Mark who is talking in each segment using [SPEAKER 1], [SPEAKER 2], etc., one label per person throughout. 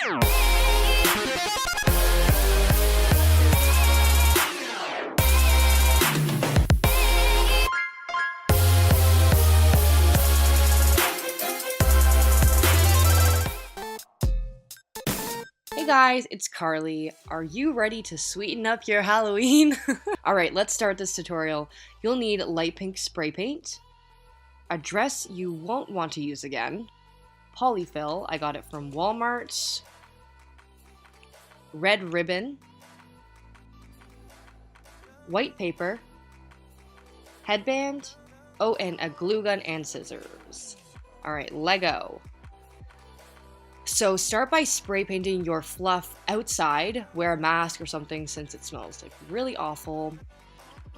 [SPEAKER 1] Hey guys, it's Karley. Are you ready to sweeten up your Halloween? Alright, let's start this tutorial. You'll need light pink spray paint, a dress you won't want to use again, polyfill, I got it from Walmart, red ribbon, white paper, headband, oh, and a glue gun and scissors. Alright, Lego. So start by spray painting your fluff outside, wear a mask or something since it smells like really awful.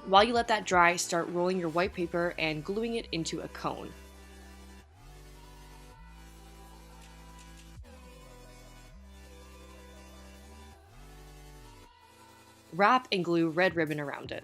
[SPEAKER 1] While you let that dry, start rolling your white paper and gluing it into a cone. Wrap and glue red ribbon around it.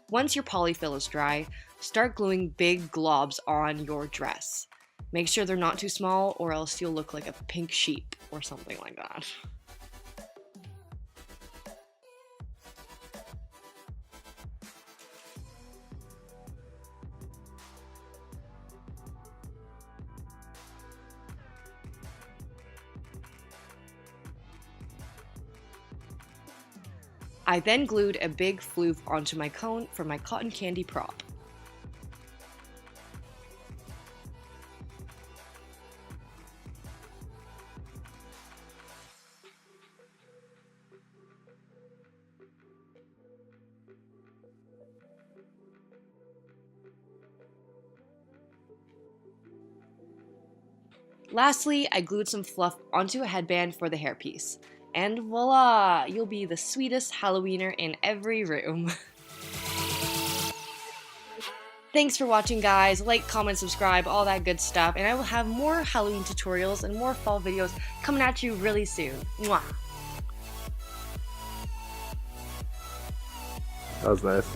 [SPEAKER 1] Once your polyfill is dry, start gluing big globs on your dress. Make sure they're not too small or else you'll look like a pink sheep or something like that. I then glued a big floof onto my cone for my cotton candy prop. Lastly, I glued some fluff onto a headband for the hairpiece. And voila! You'll be the sweetest Halloweener in every room. Thanks for watching, guys. Like, comment, subscribe, all that good stuff. And I will have more Halloween tutorials and more fall videos coming at you really soon. Mwah!
[SPEAKER 2] That was nice.